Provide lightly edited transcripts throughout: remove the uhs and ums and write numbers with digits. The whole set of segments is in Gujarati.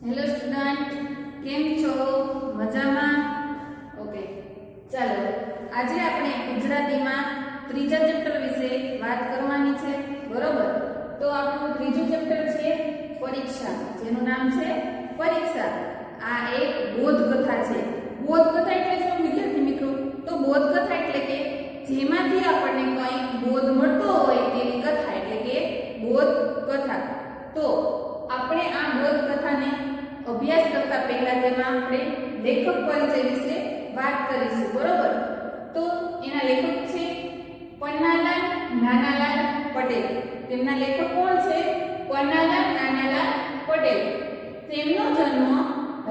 હેલો સ્ટુડન્ટ, કેમ છો? મજામાં? ઓકે, ચાલો આજે આપણે ગુજરાતીમાં ત્રીજા ચેપ્ટર વિશે વાત કરવાની છે, બરોબર? તો આપણું ત્રીજું ચેપ્ટર છે પરીક્ષા, જેનું નામ છે પરીક્ષા. આ એક બોધકથા છે. બોધકથા એટલે શું વિદ્યાર્થી મિત્રો? તો બોધકથા એટલે કે જેમાંથી આપણને કંઈક બોધ મળતો હોય તેની કથા એટલે કે બોધકથા. તો આપણે આ બોધકથાને અભ્યાસ કરતા પહેલા તેમાં આપણે લેખક પરિચય વિશે વાત કરીશું, બરોબર? તો એના લેખક છે પન્નાલાલ નાનાલાલ પટેલ. તેમના લેખક કોણ છે? પન્નાલાલ નાનાલાલ પટેલ. તેમનો જન્મ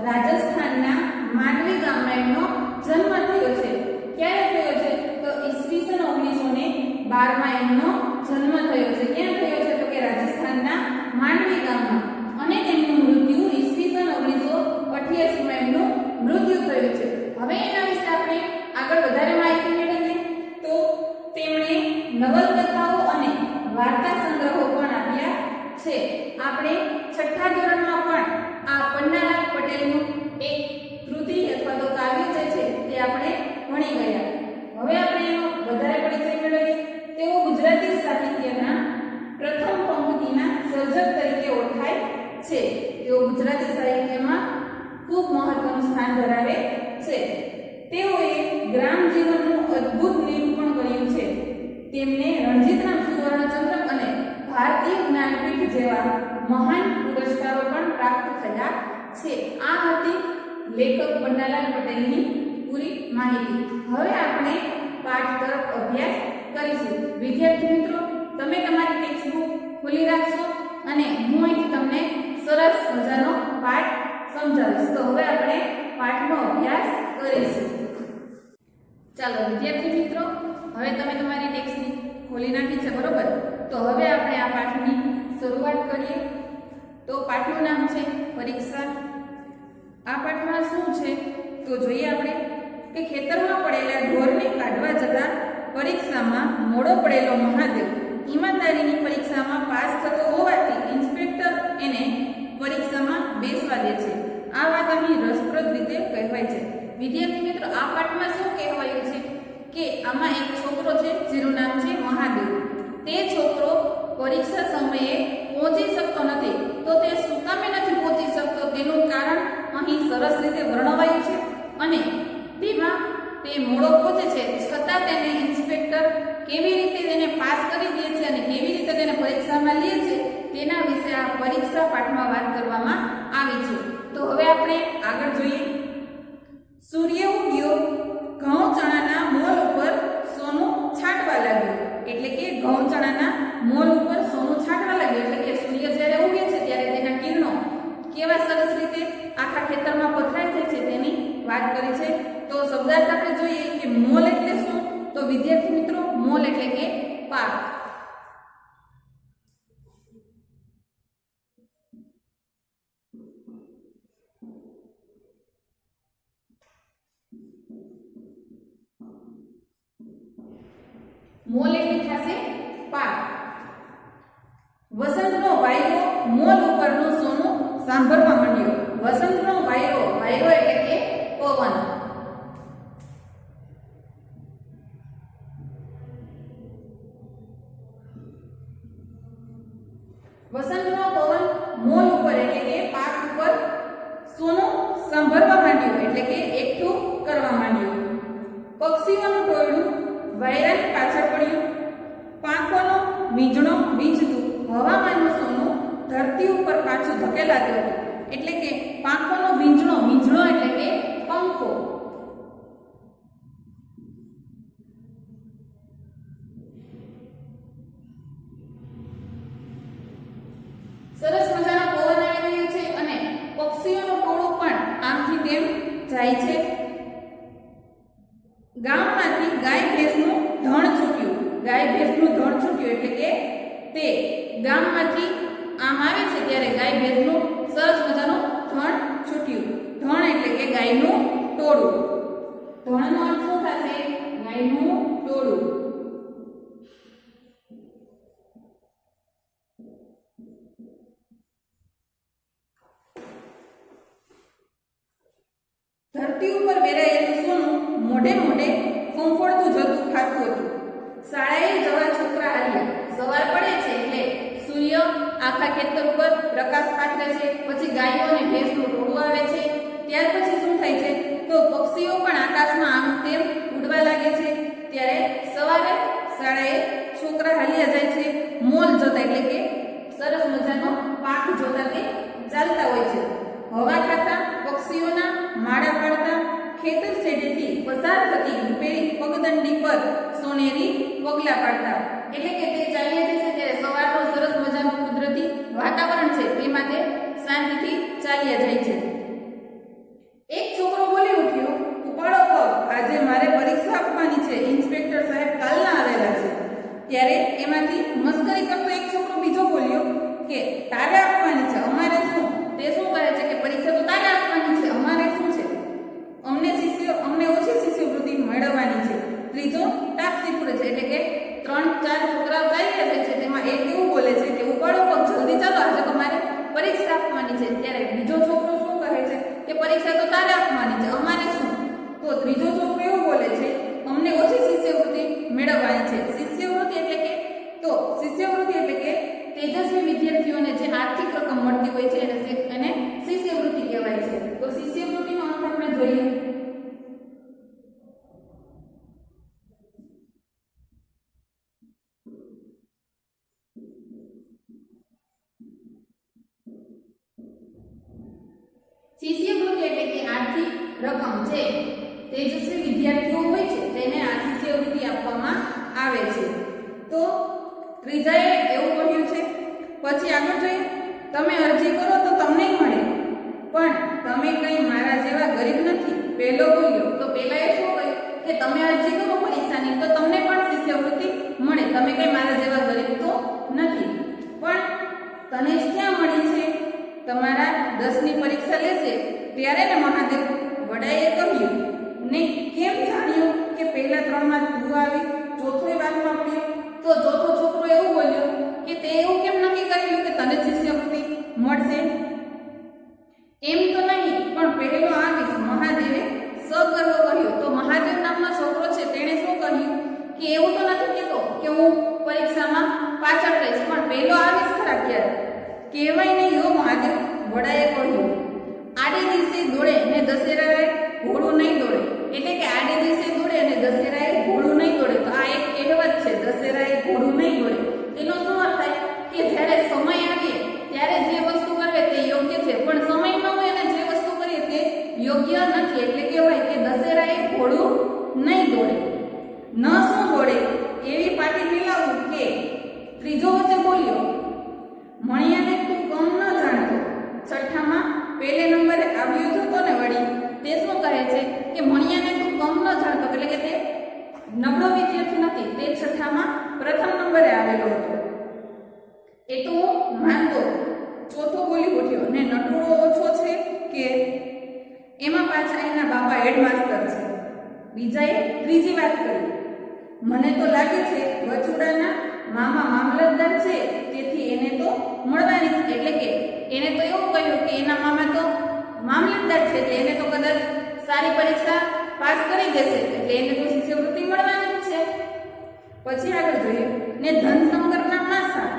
રાજસ્થાનના માંડવી ગામમાં એમનો જન્મ થયો છે. ક્યારે થયો છે? તો ઈસવીસન 1912 એમનો જન્મ થયો છે. ક્યાં થયો છે? તો કે રાજસ્થાનના માંડવી ગામમાં. અને તેમનું મૃત્યુ ઈસવીસન 1988 એમનું મૃત્યુ થયું છે. હવે એના વિશે આપણે આગળ વધારે માહિતી મેળવીએ તો તેમણે નવલકથાઓ અને વાર્તા સંગ્રહો પણ આપ્યા છે. આપણે છઠ્ઠા ધોરણમાં પણ આ પન્નાલાલ પટેલનું એક કૃતિ અથવા તો કાવ્ય જે છે તે આપણે ભણી ગયા. હવે આપણે એનો વધારે પરિચય મેળવીએ. તેઓ ગુજરાતી સાહિત્યના પ્રથમ પંક્તિના સર્જક તરીકે ઓળખાય છે. તેઓ ગુજરાતી સાહિત્યમાં ખૂબ મહત્વનું સ્થાન ધરાવે છે. તેઓએ ગ્રામ જીવનનું અદ્ભુત નિરૂપણ કર્યું છે. તેમને રણજીતરામ સુવર્ણચંદ્રક અને ભારતીય જ્ઞાનપીઠ જેવા મહાન પુરસ્કારો પણ પ્રાપ્ત થયા છે. આ હતી લેખક પન્નાલાલ પટેલની પૂરી માહિતી. હવે આપણે પાઠ તરફ અભ્યાસ કરીશું. વિદ્યાર્થી મિત્રો, તમે તમારી ટેક્સ્ટબુક ખોલી રાખશો અને હું અહીં તમને સરસ મજાનો પાઠ સમજાવીશ. તો હવે આપણે પાઠનો અભ્યાસ કરીશું. ચાલો વિદ્યાર્થી મિત્રો, હવે તમે તમારી ટેક્સ્ટબુક ખોલી નાખી છે, બરોબર? તો હવે આપણે આ પાઠની શરૂઆત કરીએ. તો પાઠનું નામ છે પરીક્ષા. આ પાઠમાં શું છે તો જોઈએ આપણે કે ખેતરમાં પડેલા ઢોરને કાઢવા જતા પરીક્ષામાં મોડો પડેલો મહાદેવ ઈમાનદારીની પરીક્ષામાં પાસ થતો હોવાથી ઇન્સ્પેક્ટર એને પરીક્ષામાં બેસવા દે છે. આ વાત અહીં રસપ્રદ રીતે કહેવાય છે. વિદ્યાર્થી મિત્રો, આ પાઠમાં શું કહેવાયું છે કે આમાં એક છોકરો છે જેનું નામ છે મહાદેવ. તે છોકરો પરીક્ષા સમયે પહોંચી શકતો નથી. તો તે શું કામે નથી પહોંચી શકતો તેનું કારણ અહીં સરસ રીતે વર્ણવાયું છે. અને તેમાં તે મોડો પહોંચે છે છતાં તેને ઇન્સ્પેક્ટર કેવી રીતે તેને પાસ કરી દે છે અને કેવી રીતે તેને પરીક્ષામાં લે છે તેના વિશે આ પરીક્ષા પાઠમાં વાત કરવામાં આવી છે. તો હવે આપણે આગળ જોઈએ. સૂર્ય ઉગ્યો, ઘઉં ચણાના મોલ ઉપર સોનું છાંટવા લાગ્યું. એટલે કે ઘઉં ચણાના મોલ ઉપર સોનું છાંટવા લાગ્યું. એટલે કે સૂર્ય જ્યારે ઉગે છે ત્યારે તેના કિરણો કેવા સરસ રીતે આખા ખેતરમાં પથરાઈ જાય છે તેની વાત કરી છે. તો શબ્દાર્થ આપણે જોઈએ કે મોલ એટલે શું? તો વિદ્યાર્થી મિત્રો, મોલ એટલે કે પાક. મોલ એટલે થશે પાક. વસંતનો વાયરો મોલ ઉપરનું સોનું સાંભળવા માંડ્યો. વસંતનો વાયરો, વાયરો એટલે કે પવન. વસંતનો પવન મોલ ઉપર એટલે કે પાક ઉપર સોનું સાંભળવા માંડ્યું એટલે કે એકઠું કરવા માંડ્યું. પક્ષીઓનું ટોળું વાયરાની પાછળ પડ્યું. પાંખોનો વીંઝણો વીંઝતું હવામાનનું સોનું ધરતી ઉપર પાછું ધકેલાતું હતું. એટલે કે પાંખોનો વીંઝણો, વીંઝણો એટલે કે પંખો. સરસ મજાનો પવન આવી રહ્યો છે અને પક્ષીઓનું ટોળું પણ આમથી તેમ જાય છે. ગામમાંથી ગાય ભેંસનું ધણ છૂટ્યું. ગાય ભેંસનું ધણ છૂટ્યું એટલે કે તે ગામમાંથી આમ આવે છે ત્યારે ગાય ભેંસનું સરસ મજાનું ધણ છૂટ્યું. ધણ એટલે કે ગાયનું ટોળું. ધણનો અર્થ શું થશે? ગાયનું ટોળું. તકતી ઉપર વેરાયેલું સોનું મોઢે મોઢે ફંફોડતું જતું ખાતું હતું. શાળાએ જવા છોકરા હાલ્યા. સવાર પડે છે એટલે સૂર્ય આખા ખેતર ઉપર પ્રકાશ પાથરે છે. પછી ગાયો અને ભેંસનું ટોળું આવે છે. ત્યાર પછી શું થાય છે તો પક્ષીઓ પણ આકાશમાં આમ તેમ ઉડવા લાગે છે. ત્યારે સવારે શાળાએ છોકરા હાલ્યા જાય છે મોલ જોતા, એટલે કે સરસ મજાનો પાક જોતા તે ચાલતા હોય છે. હવા ખાતા પક્ષીઓના માળા પાડતા ખેતર શેઢેથી પસાર થતી રૂપેરી પગદંડી પર સોનેરી પગલા પાડતા, એટલે કે તે ચાલ્યા જાય છે ત્યારે સવારનો સરસ મજાનું કુદરતી વાતાવરણ છે તેમાં તે શાંતિથી ચાલ્યા જાય છે. એક છોકરો બોલી ઉઠ્યો, ઉપાડો પગ, આજે મારે પરીક્ષા આપવાની છે, ઇન્સ્પેક્ટર સાહેબ કાલના આવેલા છે. ત્યારે એમાંથી મસ્કરી કરતો એક છોકરો બીજો બોલ્યો કે તારે આપવાની છે, અમારે શું? તે શું કહે છે કે પરીક્ષા તો તારે આપવાની છે, અમારે શું છે? અમને ઓછી શિષ્યવૃત્તિ મેળવવાની છે. ત્રીજો ટાપસી પૂરે છે, એટલે કે 3-4 છોકરાઓ ચાલ્યા જાય છે તેમાં એક એવું બોલે છે કે ઉપાડો પગ, જલ્દી ચાલો, આજે તમારે પરીક્ષા આપવાની છે. ત્યારે બીજો છોકરો શું કહે છે કે પરીક્ષા તો તારે આપવાની છે, અમારે શું? તો ત્રીજો છોકરો એવું બોલે છે અમને ઓછી શિષ્યવૃત્તિ મેળવવાની છે. શિષ્યવૃત્તિ એટલે કે તેજસ્વી વિદ્યાર્થીઓને જે આર્થિક રકમ મળતી હોય છે એને શિષ્યવૃત્તિ કહેવાય છે. તો શિષ્યવૃત્તિનો અર્થ આપણે જોઈએ. શિષ્યવૃત્તિ એટલે કે આર્થિક રકમ જે તેજસ્વી વિદ્યાર્થીઓ હોય છે તેને આ શિષ્યવૃત્તિ આપવામાં આવે છે. તો ત્રીજાએ એવું કહ્યું છે. પછી આગળ જોઈએ, તમે અરજી કરો તો તમને મળે, પણ તમે કંઈ મારા જેવા ગરીબ નથી, પહેલો બોલ્યો. તો પહેલાએ શું કહ્યું કે તમે અરજી કરો પરીક્ષાની તો તમને પણ શિષ્યવૃત્તિ મળે, તમે કંઈ મારા જેવા ગરીબ તો નથી. પણ તને જ ક્યાં મળી છે? તમારા 10ની પરીક્ષા લેશે ત્યારે ને મહાદેવ, વડાએ કહ્યું. ને કેમ જાણ્યું કે પહેલા 3માં તું આવી, ચોથોય વાતમાં પડ્યો? તો ચોથો છોકરો એવું બોલ્યો કે તે એવું કેમ નક્કી કરેલું કે તને શિષ્યવૃત્તિ મળશે? એમ તો નહીં, પણ પહેલો આવીશ, મહાદેવે સગર્વ કહ્યું. તો મહાદેવ નામનો છોકરો છે તેણે શું કહ્યું કે એવું તો નથી કહેતો કે હું પરીક્ષામાં પાછળ રહીશ, પણ પહેલો આવીશ ખરા. ક્યારે કહેવાય નહીં હો મહાદેવ, વડાએ કહ્યું. આડે દિવસે દોડે ને દશેરાએ ઘોડું નહીં દોડે, એટલે કે આડે દિવસે દોડે અને દશેરાએ ઘોડું નહીં દોડે. તો આ એક કહેવત છે, દશેરાએ ઘોડું નહીં દોડે. તેનો શું અર્થ થાય કે જ્યારે સમય આવે ત્યારે જે વસ્તુ કરે તે યોગ્ય છે, પણ સમય ન હોય અને જે વસ્તુ કરીએ તે યોગ્ય નથી. એટલે કહેવાય કે દશેરાએ ઘોડું નહીં દોડે. ન શું દોડે એવી પાટી મિલાવું કે ત્રીજો વચ્ચે બોલ્યો, મણિયાને તું કમ ન જાણતો, છઠ્ઠામાં પહેલે નંબરે આવ્યો હતો ને વળી. તે શું કહે છે કે મણિયાને તું કમ ન જાણતો, એટલે કે તે નબળો વિદ્યાર્થી નથી, તે છઠ્ઠામાં પ્રથમ નંબરે આવેલો હતો. એ તો હું માનતો. ચોથો બોલી ઉઠ્યો, ને નટુડો ઓછો છે કે એમાં પાછા એના બાપા હેડમાસ્ટર છે. બીજાએ ત્રીજી વાત કરી, મને તો લાગે છે વચુડાના મામા મામલતદાર છે, તેથી એને તો મળવાની જ. એટલે કે એને તો એવું કહ્યું કે એના મામા તો મામલતદાર છે, એટલે એને તો કદાચ સારી પરીક્ષા પાસ કરી દેશે, એટલે એને તો શિષ્યવૃત્તિ મળવાની જ છે. પછી આગળ જોઈએ, ને ધનશંકરના માસા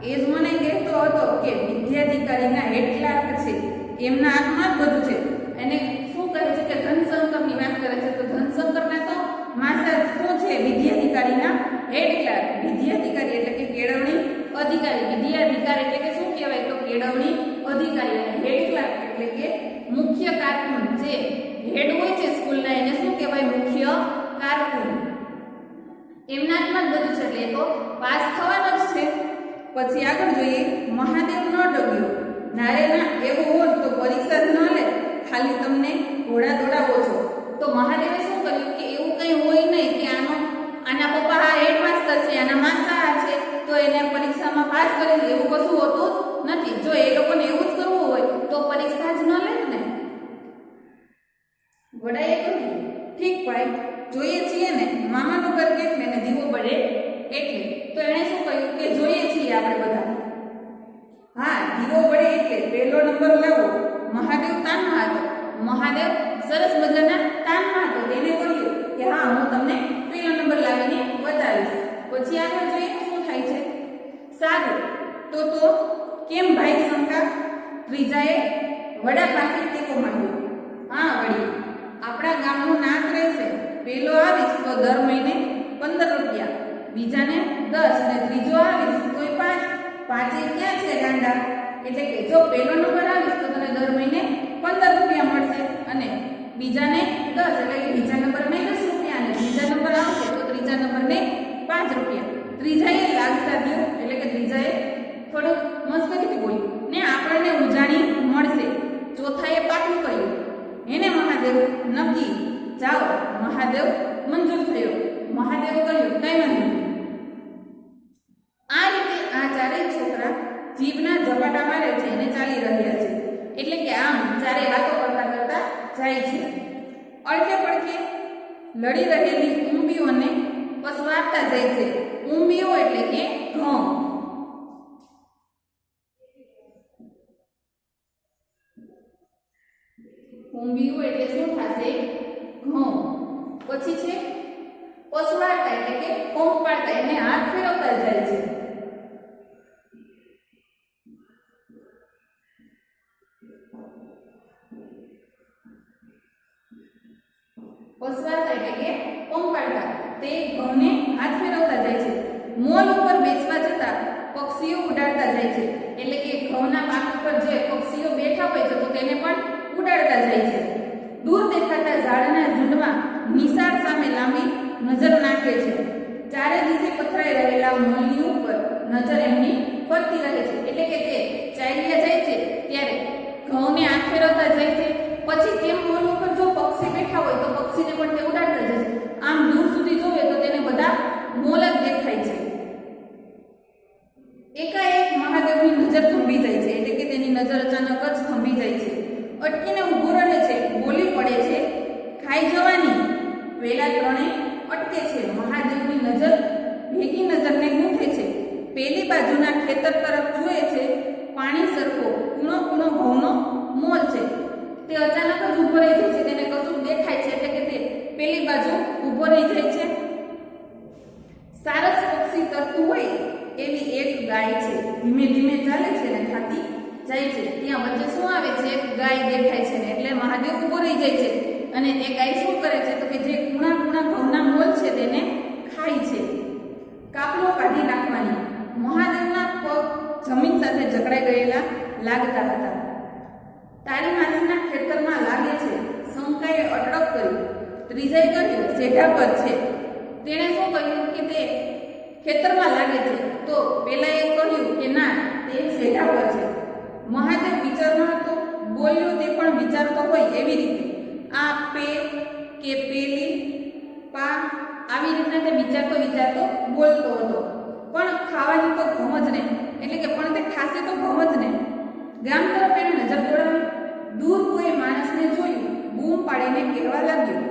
એ જ મને કહેતો હતો કે વિદ્યાધિકારીના હેડ ક્લાર્ક છે, એમના હાથમાં જ બધું છે. એને શું કહે છે કે ધનશંકરની વાત કરે છે. તો ધનશંકરના તો માસા શું છે? વિદ્યાધિકારીના હેડ ક્લાર્ક. વિદ્યાધિકારી એટલે કે કેળવણી અધિકારી. વિદ્યાધિકારી એટલે કે શું કહેવાય? તો કેળવણી અધિકારી. અને હેડ ક્લાર્ક એટલે કે મુખ્ય કારકુન. જે હેડ હોય છે સ્કૂલના એને શું કહેવાય? મુખ્ય કારકુન. એમના હાથમાં જ બધું છે, એટલે તો પાસ થવાનો જ છે. પછી આગળ જોઈએ, મહાદેવ ન ડગ્યો, નારેના એવું હોત તો પરીક્ષા જ ન લે, ખાલી તમને ઘોડા દોડાવો છો. તો મહાદેવે શું કર્યું કે એવું કંઈ હોય નહીં કે આના પપ્પા આ હેડમાસ્ટર છે, આના માસા આ છે, તો એને પરીક્ષામાં પાસ કરી દે, એવું કશું હોતું જ નથી. જો એ લોકોને એવું જ કરવું હોય તો પરીક્ષા જ ન લે ને. વડાએ કહ્યું, ઠીક ભાઈ, જોઈએ છીએ ને, મામાનું ઘર કેટલે ને દીવો બળે એટલે. તો એણે શું કહ્યું કે જોઈએ છીએ આપણે બધા. હા, દીવો બળે એટલે પહેલો નંબર લાવો. મહાદેવ તાનમાં હતો. મહાદેવ સરસ મજાના તાનમાં હતો તેને કહ્યું કે હા હું તમને પહેલો નંબર લાવીને બતાવીશ. પછી આગળ જોઈએ શું થાય છે. સારું તો કેમ ભાઈ શંકા? ત્રીજાએ વડા પાસે ટેકો માંગ્યો. હા વળી, આપણા ગામનું નાક રહેશે. પેલો આવીશ તો દર મહિને 15 રૂપિયા, બીજાને 10 ને ત્રીજો આવીશ તોય 5. પાંચે ક્યાં છે ગાંડા? એટલે કે જો પહેલો નંબર આવીશ તો તને દર મહિને 15 રૂપિયા મળશે અને બીજાને 10 એટલે કે બીજા નંબરને 10 રૂપિયા અને ત્રીજા નંબર આવશે તો ત્રીજા નંબરને 5 રૂપિયા. ત્રીજાએ લાગ સાધ્યું એટલે કે ત્રીજાએ થોડુંક મસ્કરીથી બોલ્યું ને આપણને ઉજાણી મળશે. ચોથાએ પાકું કહ્યું. એને મહાદેવ નક્કી. જાઓ. મહાદેવ મંજૂર થયો. મહાદેવ કહ્યું કઈ વાંધો નહીં. આ રીતે આ ચારેય છોકરા જીભના ઝપાટા મારે છે અને ચાલી રહ્યા છે. એટલે કે આમ ચારે વાતો કરતા કરતા જાય છે. અડકે પડકે લડી રહેલી ઊંબીઓને પસવારતા જાય છે. ઊંબીઓ એટલે કે ઘઉં. ઊંબીઓ એટલે શું થશે? ઘઉં. પછી છે પસવારતા એટલે કે પંપાળતા એને હાથ ફેરવતા જાય છે. પસવારતા એટલે કે પંપાળતા તે ઘઉંને હાથ ફેરવતા જાય છે. મોલ ઉપર બેસવા જતા પક્ષીઓ ઉડાડતા જાય છે. એટલે કે ઘઉંના પાક ઉપર જે પક્ષીઓ બેઠા હોય છે તો તેને પણ ઉડાડતા જાય છે. દૂર દેખાતા ઝાડના ઝુંડમાં નિશાળ સામે લાંબી નજર નાખે છે. ચારે દિશે પથરાઈ રહેલા મોલની ઉપર નજર એમની ફરતી રહે છે. એટલે કે તે ચાલ્યા જાય છે ત્યારે ઘઉંને હાથ ફેરવતા જાય છે. પછી તેમ મોલ ઉપર જો પક્ષી બેઠા હોય તો પક્ષીને પણ તે ઉડાડતા જાય છે. આમ દૂર સુધી જોવે તો તેને બધા મોલ જ દેખાય છે. એકાએક મહાદેવની નજર થંભી જાય છે. એટલે કે તેની નજર અચાનક જ થંભી જાય છે. અટકીને ઊભો રહે છે. બોલી પડે છે ખાઈ જવાની. પેલા ત્રણે અટકે છે. મહાદેવની નજર ભેગી નજરને ગૂંથે છે. પેલી બાજુના ખેતર તરફ જુએ છે. પાણી સરખો કૂણો કૂણો ઘઉંનો મોલ છે. તે અચાનક જ ઊભો રહી જાય છે. તેને કશું દેખાય છે એટલે કે તે પેલી બાજુ ઊભો રહી જાય છે. સારસ પક્ષી તરતું હોય એવી એક ગાય છે. ધીમે ધીમે ચાલે છે અને ખાતી જાય છે. ત્યાં વચ્ચે શું આવે છે? એક ગાય દેખાય છે ને એટલે મહાદેવ ઊભો રહી જાય છે અને એ ગાય શું કરે છે તો કે જે કૂણા કૂણા ઘઉંના મોલ છે તેને ખાય છે. કાપલો કાઢી નાખવાની. મહાદેવના પગ જમીન સાથે જકડાઈ ગયેલા લાગતા હતા. તારી માસીના ખેતરમાં લાગે છે. શંકાએ અટક કરી. ત્રીજાએ કહ્યું શેઢા પર છે. તેણે શું કહ્યું કે તે ખેતરમાં લાગે છે તો પેલાએ કહ્યું કે ના તે શેઢા પર છે. મહાદેવ વિચારનો હતો. બોલ્યો તે પણ વિચારતો હોય એવી રીતે. આ પે કે પેલી પા આવી રીતના તે વિચારતો બોલતો હતો. પણ ખાવાની તો ભમ જ ને. એટલે કે પણ તે ખાસે તો ભમ જ ને. ગામ તરફ એને નજર દોડાવી. દૂર કોઈ માણસને જોયું. બૂમ પાડીને કહેવા લાગ્યું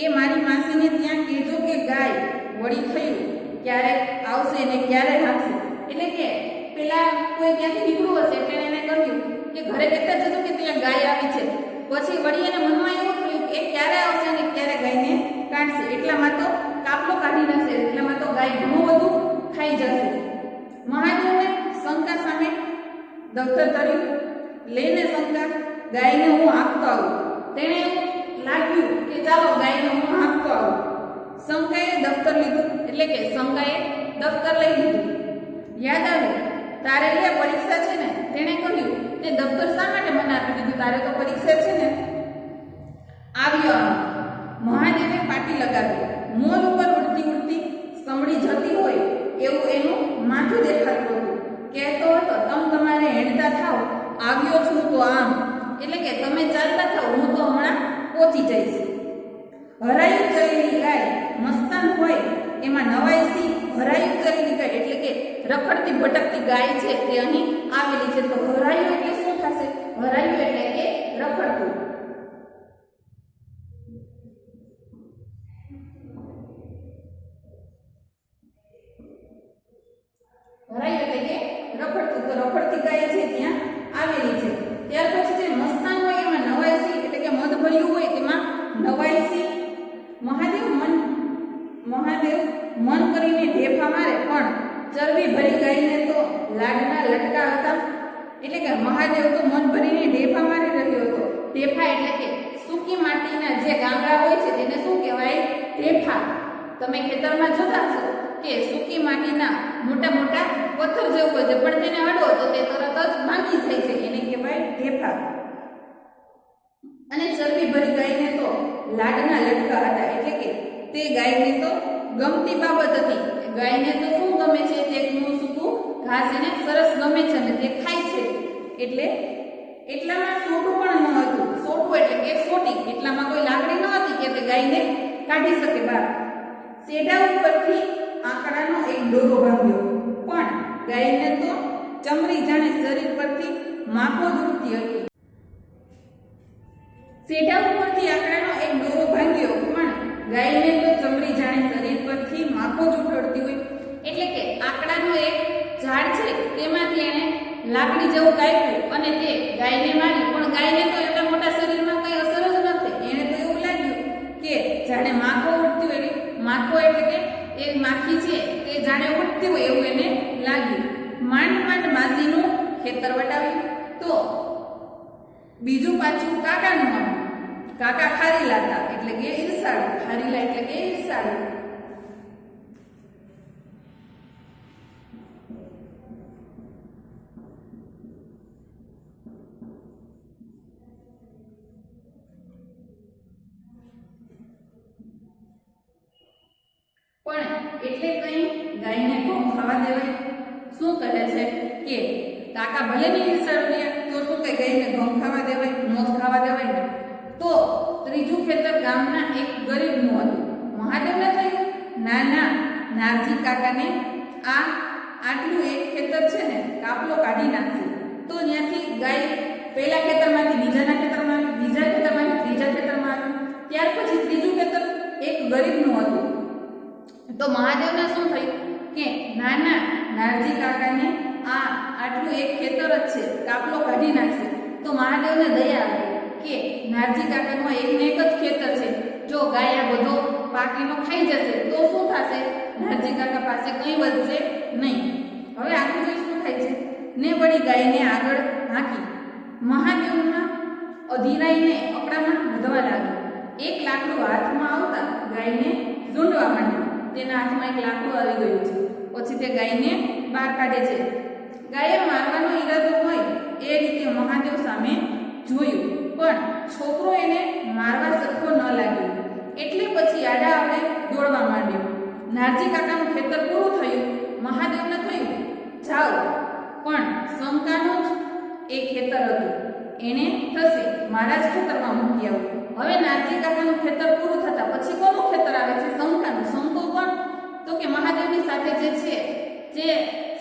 એ મારી માસીને ત્યાં કહેજો કે ગાય વળી થયું ક્યારે આવશે ને ક્યારે હાંકશે. એટલે કે પેલા કોઈ ત્યાંથી નીકળ્યું હશે એટલે એને કહ્યું કે ઘરે કહેતા જજો કે ત્યાં ગાય આવી છે. પછી વળી એને મનમાં એવું થયું કે ક્યારે આવશે અને ક્યારે ગાયને કાઢશે. એટલામાં તો કાપલો કાઢી નાખશે. એટલામાં તો ગાય ઘણું બધું ખાઈ જશે. મહાદેવને શંકા સામે દફતર તર્યું. લઈને શંકા ગાયને હું હાંકતો આવું. તેણે લાગ્યું કે ચાલો ગાયને હું હાંકતો આવું. શંકાએ દફતર લીધું. એટલે કે શંકાએ દફતર લઈ લીધું. યાદ આવ્યું તારે લે પરીક્ષા છે ને. તેણે કહ્યું તે દફતર શા માટે મને આપી દીધું? તારે તો પરીક્ષા છે ને. આવ્યો મહાદેવે પાટી લગાવી. મોલ ઉપર ઉડતી ઉડતી સમડી જતી હોય એવું એનું માથું દેખાતું હતું. કહેતો હતો તમ તમારે હેડતા થાવ. આવ્યો છું તો આમ. એટલે કે તમે ચાલતા થાવ હું તો હમણાં પહોંચી જઈશ. હરાયું ચલેલી ગાય મસ્તાન હોય એમાં નવાઈસી હરાયું ચલેલી ગાય એટલે કે રખડતી ભટકતી ગાય છે તે અહીં આવેલી છે. તો હરાયું એટલે શું થશે? હરાયું એટલે કે રખડતું. હરાયું એટલે કે રખડતું. તો રખડતી ગાય છે ત્યાં આવેલી છે. ત્યાર પછી જે મસ્તાન હોય એમાં નવાઈસી એટલે કે મધ ભર્યું હોય તેમાં ચરબી ભરી ગાયને તો લાડના લટકા હતા, એટલે કે મહાદેવ તો મન ભરીને ઢેફા મારી રહ્યો હતો. ઢેફા એટલે કે સૂકી માટીના જે ગામડા હોય છે તેને શું કહેવાય? ઢેફા. તમે ખેતરમાં જોતા હશો કે સૂકી માટીના મોટા મોટા પથ્થર જેવું હોય છે, પણ તેને અડો તો તે તરત જ ભાંગી જાય છે, એને કહેવાય ઢેફા. અને ચરબી ભરી ગાયને તો લાડના લટકા હતા, એટલે કે તે ગાયને તો ગમતી બાબત હતી. ગાયને તો શું ગમે છે? તે સૂકું ઘાસ એને સરસ ગમે છે અને તે ખાય છે. એટલે એટલામાં સોટું પણ ન હતું. સોટું એટલે કે સોટી, એટલામાં કોઈ લાકડી ન હતી કે તે ગાયને કાઢી શકે બહાર. સેડા ઉપરથી આંકડાનો એક દોરો ભાંગ્યો, પણ ગાયને તો ચમરી જાણે શરીર પરથી માખો ઉડતી હતી. સેડા ઉપરથી આંકડાનો એક દોરો ભાંગ્યો, પણ ગાયને તો ચમરી જાણે શરીર પરથી માખો જ ઉડતી હોય. એટલે કે આંકડાનો એક ઝાડ છે તેમાંથી એને લાકડી જેવું કાપ્યું અને તે ગાયને મારી, પણ ગાયને તો એટલા મોટા શરીરમાં કઈ અસર જ નથી. એને તો એવું લાગ્યું કે જાણે માખો ઉડતી હોય. માખો એટલે કે એક માખી છે તે જાણે ઉડતી હોય એવું એને લાગ્યું. માંડ માંડ માસીનું ખેતર વટાવ્યું તો બીજું પાછું કાકાનું આવ્યું. કાકા ખારીલા હતા, એટલે કે ઈર્ષાળુ. ખારીલા એટલે કે ઈર્ષાળુ. પણ એટલે કઈ ગાયને ઘઉં ખાવા દેવાય? શું કહે છે કે કાકા ભલે ને ઈર્ષાળુ રહ્યા તો શું કઈ ગાયને ઘઉં ખાવા દેવાય, મોજ ખાવા દેવાય ને? તો ત્રીજું ખેતર ગામના એક ગરીબનું હતું. મહાદેવને થયું ના ના, નારજી કાકાને આટલું એક ખેતર છે ને કાપલો કાઢી નાખશે તો ત્યાંથી ગાય પહેલા ખેતરમાંથી બીજાના ખેતરમાં આવી, બીજા ખેતરમાંથી ત્રીજા ખેતરમાં આવી, ત્યાર પછી ત્રીજું ખેતર એક ગરીબનું હતું. તો મહાદેવને શું થયું કે ના ના, નારજી કાકાને આટલું એક ખેતર જ છે, કાપલો કાઢી નાખશે. તો મહાદેવને દયા આવી કે નારજી કાકાનું એકને એક જ ખેતર છે, જો ગાય આ બધો પાકીનો ખાઈ જશે તો શું થશે? નારજી કાકા પાસે કંઈ વધશે નહીં. હવે આગળ જોઈ શું થાય છે ને વળી ગાયને આગળ હાંકી મહાદેવના અધીરાઈને અકડામણ વધવા લાગ્યું. એક લાકડું હાથમાં આવતા ગાયને ઝૂંડવા માંડ્યું. તેના હાથમાં એક લાકડું આવી ગયું છે. પછી તે ગાયને બહાર કાઢે છે. ગાયે મારવાનો ઈરાદો હોય એ રીતે મહાદેવ સામે જોયું, પણ છોકરો એને મારવા સરખો ન લાગ્યો, એટલે પછી આડા આવડે દોડવા માંડ્યો. નારજી કાકાનું ખેતર પૂરું થયું. મહાદેવને થયું જાઓ, પણ શંકાનું જ એક ખેતર હતું, એને થશે મારા જ ખેતરમાં મૂકી આવું. હવે નારજી કાકાનું ખેતર પૂરું થતા પછી કોનું ખેતર આવે છે? શંકાનું. શંકો પણ તો કે મહાદેવની સાથે જે છે, જે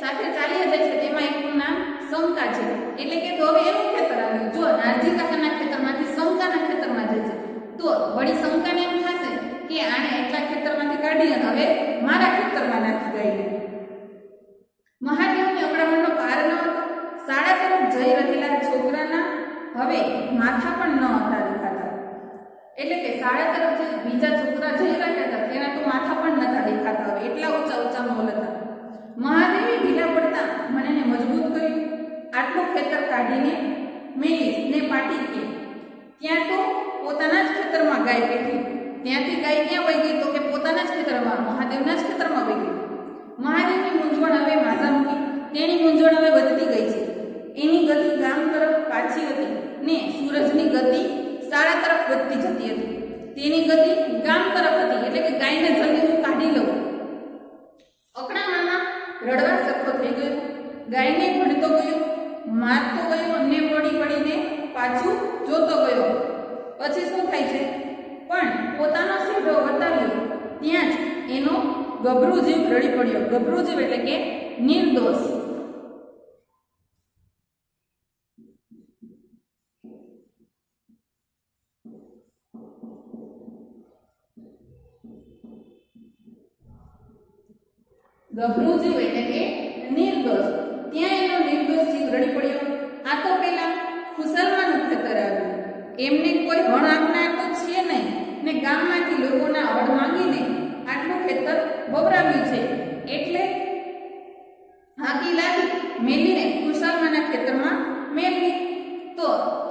સાથે ચાલી જાય છે તેમાં એકનું નામ શંકા છે, એટલે કે તો હવે એનું ખેતર આવ્યું. જો નારજી કાકાના ખેતરમાંથી શંકાના ખેતરમાં જાય છે તો વળી શંકાને એમ થશે કે આને એટલા ખેતરમાંથી કાઢી અને હવે મારા ખેતરમાં નાખી ગાયને. મહાદેવની અકળામણનો પાર ન હતો. શાળા તરફ જઈ રહેલા છોકરાના હવે માથા પણ ન હતા દેખાતા, એટલે કે શાળા તરફ જે બીજા છોકરા જઈ રહ્યા હતા તેના તો માથા પણ નતા દેખાતા. હવે એટલા ઊંચા ઊંચા મોલ હતા. મહાદેવે ઢીલા પડતા મને મજબૂત કર્યું. આટલું ખેતર કાઢીને મેલીશ ને પાટી કે ત્યાં તો પોતાના જ ખેતરમાં ગાય બેઠી. ત્યાંથી ગાય ક્યાં વહી ગઈ? તો કે પોતાના જ ખેતરમાં, મહાદેવના જ ખેતરમાં વહી ગઈ. મહાદેવની મૂંઝવણ હવે માથા મૂકી. તેની મૂંઝવણ હવે વધતી ગઈ છે. એની ગતિ ગામ તરફ પાછી હતી ને સૂરજની ગતિ શાળા તરફ વધતી જતી હતી. તેની ગતિ ગામ તરફ હતી, એટલે કે ગાયને જલ્દી હું કાઢી લઉં. અકળામણમાં રડવા સરખો થઈ ગયો. ગાયને ભણતો ગયો, મારતો ગયો અને પડીને પાછું જોતો ગયો. પછી શું થાય છે? પણ પોતાનો સેઢો વટાવ્યો ત્યાં જ એનો ગભરું જીવ રડી પડ્યો. ગભરું જીવ એટલે કે નિર્દોષ. ગભરું જીવ એટલે કે નિર્દોષ. ત્યાં એનો નિર્દોષ જીવ રડી પડ્યો. આ તો પેલા ખુસલમાનું ખેતર આવ્યું. એમને કોઈ હણ આપનાર તો છે નહીં ને ગામમાંથી લોકોના હળ માંગીને આટલું ખેતર વવરાવ્યું છે, એટલે હાકી લાગી મેલીને ખુશાલમાના ખેતરમાં મેળવી. તો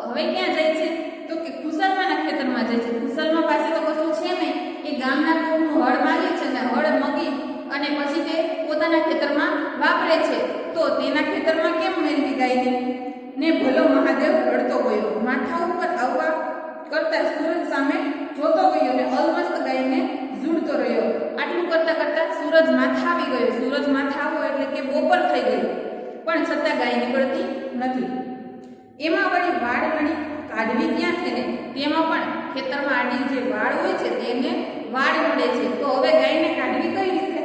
હવે ક્યાં જાય છે? તો કે ખુશાલમાના ખેતરમાં જાય છે. ખુશાલમા પાસે તો કશું છે નહીં, એ ગામના કોકનું હળ માગે છે ને હળ મગી અને પછી તે પોતાના ખેતરમાં વાપરે છે. તો તેના ખેતરમાં કેમ મેળવી ગાયને? ને ભલો મહાદેવ રડતો ગયો, માથા ઉપર આવવા કરતા સૂરજ સામે જોતો ગયો ને અલમસ્ત ગાયને ઝૂડતો રહ્યો. આટલું કરતા કરતા સૂરજ માથા આવી ગયો. સૂરજ માથા આવ્યો એટલે કે બપોર થઈ ગઈ, પણ છતાં ગાય નીકળતી નથી. એમાં વળી વાડ વળી કાઢવી ક્યાંથી ને? તેમાં પણ ખેતરમાં આડી જે વાડ હોય છે તેને વાડ મળે છે. તો હવે ગાયને કાઢવી કઈ રીતે?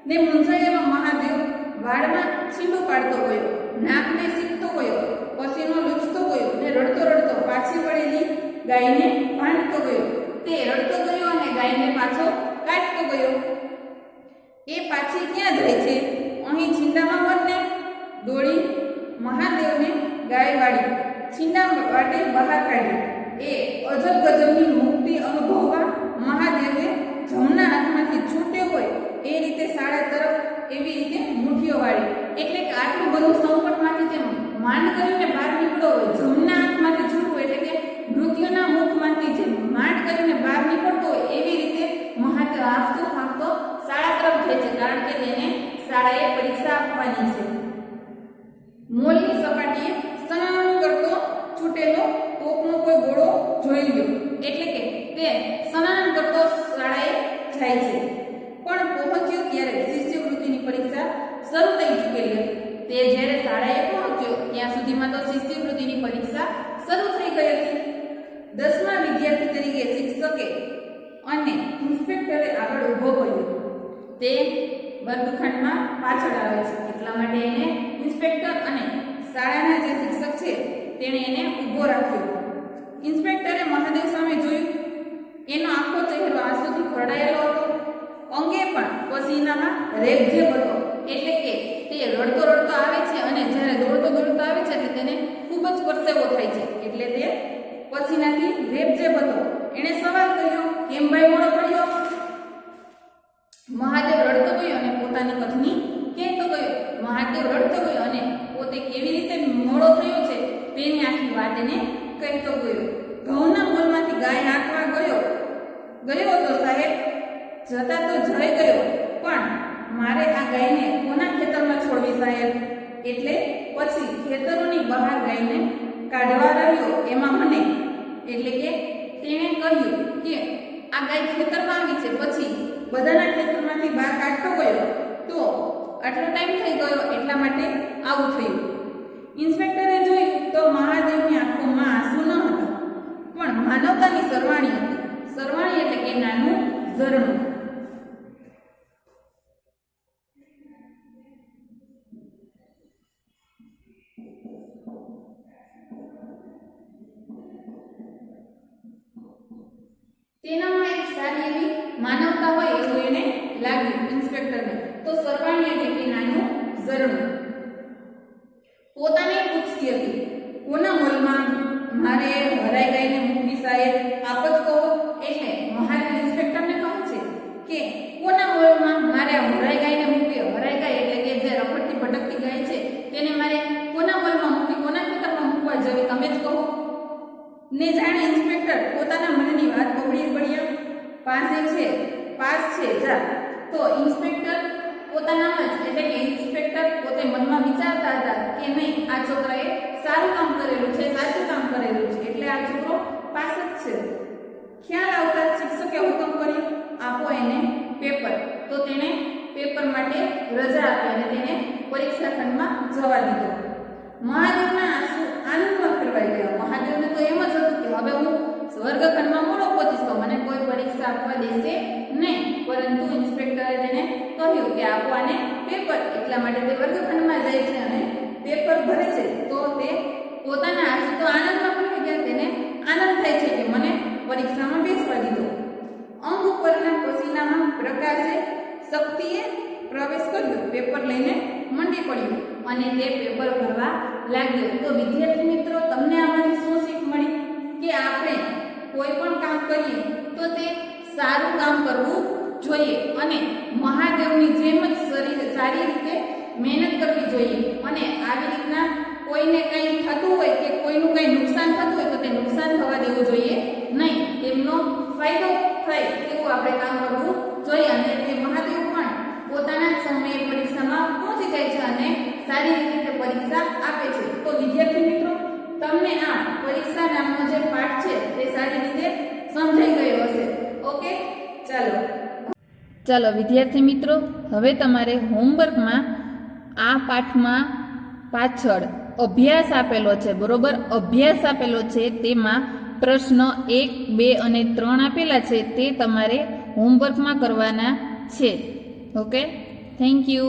ને મૂંઝાયેલો મહાદેવ વાડમાં છીંડું પાડતો ગયો, નાકને સીકતો ગયો, પસીનો લૂછતો ગયો ને રડતો રડતો પાછી પડેલી ગાયને બાંધતો ગયો. તે રડતો ગયો અને ગાયને પાછો કાઢતો ગયો. એ પાછી ક્યાં જાય છે? અહીં છીંડામાં બંને દોડી મહાદેવને ગાય વાળી છીંડા વાટે બહાર કાઢી. એ અજબ ગજબની મુક્તિ અનુભવવા મહાદેવે જમણા હાથમાંથી છૂટ્યો હોય એ રીતે શાળા તરફ એવી રીતે મુઠ્ઠીઓ વાળી. એટલે કે આટલું બધું સંકટમાંથી તેમ માંડ કરીને બહાર નીકળો હોય, જમણા હાથમાંથી છૂટવું એટલે કે મૃત્યુના મુખમાંથી જે માંડ કરીને બહાર નીકળતો હોય એવી રીતે મહાદેવ હાંફતો હાંફતો શાળા તરફ જાય છે, કારણ કે તેને શાળાએ પરીક્ષા આપવાની છે. મોલની સપાટીએ સનાન કરતો છૂટેલો તોપનો કોઈ ગોળો જોઈ લ્યો, એટલે કે તે સનાન કરતો શાળાએ જાય છે. પણ પહોંચ્યો ત્યારે શિષ્યવૃત્તિની પરીક્ષા શરૂ થઈ ચૂકેલી હતી. તે જ્યારે શાળાએ પહોંચ્યો ત્યાં સુધીમાં તો શિષ્યવૃત્તિની પરીક્ષા શરૂ થઈ ગઈ હતી. 10મા વિદ્યાર્થી તરીકે શિક્ષકે અને ઇન્સ્પેક્ટરે આગળ ઊભો કર્યો. તે વર્ગખંડમાં પાછળ આવે છે, એટલા માટે એને ઇન્સ્પેક્ટર અને શાળાના જે શિક્ષક છે તેણે એને ઊભો રાખ્યો. ઇન્સ્પેક્ટરે મહાદેવ સામે જોયું. એનો આખો ચહેરો આંસુથી ભરાયેલો હતો. અંગે પણ પસીનામાં રેબઝેબ હતો, એટલે કે તે રડતો રડતો આવે છે અને જ્યારે દોડતો દોડતો આવે છે એટલે તેને ખૂબ જ પરસેવો થાય છે, એટલે તે પસીનાથી રેબઝેબ હતો. એણે સવાલ કર્યો, કેમ ભાઈ મોડો પડ્યો? મહાદેવ રડતો ગયો અને પોતાની કથની કહેતો ગયો. મહાદેવ રડતો ગયો અને પોતે કેવી રીતે મોડો થયો છે તેની આખી વાત એને કહેતો ગયો. ઘઉંના મોલમાંથી ગાય હાંકવા ગયો તો સાહેબ, જતા તો જઈ ગયો, પણ મારે આ ગાયને કોના ખેતરમાં છોડવી સાહેબ? એટલે પછી ખેતરોની બહાર ગાયને કાઢવા રહ્યો. એમાં મને એટલે કે તેણે કહ્યું કે આ ગાય ખેતરમાં આવી છે, પછી બધાના ખેતરમાંથી બહાર કાઢતો ગયો તો આટલો ટાઈમ થઈ ગયો, એટલા માટે આવું થયું. ઇન્સ્પેક્ટરે જોયું તો મહાદેવની આંખોમાં આંસુ ન હતા, પણ માનવતાની સરવાણી હતી. સરવાણી એટલે કે નાનું ઝરણું. તેનામાં એક સારી એવી માનવતા હોય એવું એને લાગ્યું ઇન્સ્પેક્ટરને. તો સરવાણી એટલે કે નાનું ઝરણું. પોતાને પૂછતી હતી, કોના મોલમાં મારે હરાઈ ગાયને મૂકવી સાહેબ? આપ જ કહો. એટલે મહાદેવ ઇન્સ્પેક્ટરને કહે છે કે કોના મોલમાં મારે હરાઈ ગાયને મૂકવી? હરાઈ ગાય એટલે કે જે રખડતી ભટકતી ગાય છે તેને મારે કોના મોલમાં મૂકવી, કોના ખેતરમાં મૂકવા જવી, તમે જ કહો. ને જાણે ઇન્સ્પેક્ટર પોતાના મનની વાત પડ્યા પાસ છે જા. તો ઇન્સ્પેક્ટર પોતાનામાં જ એટલે કે ઇન્સ્પેક્ટર પોતે મનમાં વિચારતા હતા કે નહીં, આ છોકરાએ સારું કામ કરેલું છે, સાચું કામ કરેલું છે, એટલે આ છોકરો પાસ જ છે. ખ્યાલ આવતા શિક્ષકે હુકમ કર્યો, આપો એને પેપર. તો તેણે પેપર માટે રજા આપી અને તેને પરીક્ષા ખંડમાં જવા દીધો. મહાદેવના આંસુ આનંદમાં ફેરવાઈ ગયા. મહાદેવને તો એમ જ હતું કે હવે હું વર્ગખંડમાં મોડો પહોંચીશ તો મને કોઈ પરીક્ષા આપવા દેશે નહીં, પરંતુ ઇન્સ્પેક્ટરે તેને કહ્યું કે આપો આને પેપર. એટલા માટે તે વર્ગખંડમાં જાય છે અને પેપર ભરે છે. તો તે પોતાના આંસુ તો આનંદમાં ફેરવાઈ ગયા. તેને આનંદ થાય છે કે મને પરીક્ષામાં બેસવા દીધો. અંગ ઉપરના પસીનામાં પ્રકાશે શક્તિએ પ્રવેશ કર્યો. પેપર લઈને મંડી પડ્યું અને તે પેપર ભરવા લાગ્યો. તો વિદ્યાર્થી મિત્રો, તમને આમાંથી શું શીખ મળી? કે આપણે કોઈ પણ કામ કરીએ તો તે સારું કામ કરવું જોઈએ અને મહાદેવની જેમ જ સારી રીતે મહેનત કરવી જોઈએ અને આવી રીતના કોઈને કંઈ થતું હોય કે કોઈનું કંઈ નુકસાન થતું હોય તો તે નુકસાન થવા દેવું જોઈએ નહીં. તેમનો ફાયદો થાય તેવું આપણે કામ કરવું જોઈએ અને તે મહાદેવ પણ પોતાના જ સમયે પરીક્ષામાં પહોંચી જાય છે અને સારી રીતે પરીક્ષા આપે છે. તો વિદ્યાર્થી મિત્રો, તમને આ પરીક્ષા નામનો જે પાઠ છે તે સારી રીતે સમજાઈ ગયો હશે. ઓકે, ચાલો વિદ્યાર્થી મિત્રો, હવે તમારે હોમવર્કમાં આ પાઠમાં પાછળ અભ્યાસ આપેલો છે, બરોબર? અભ્યાસ આપેલો છે તેમાં પ્રશ્ન 1, 2 અને 3 આપેલા છે તે તમારે હોમવર્કમાં કરવાના છે. Okay, thank you.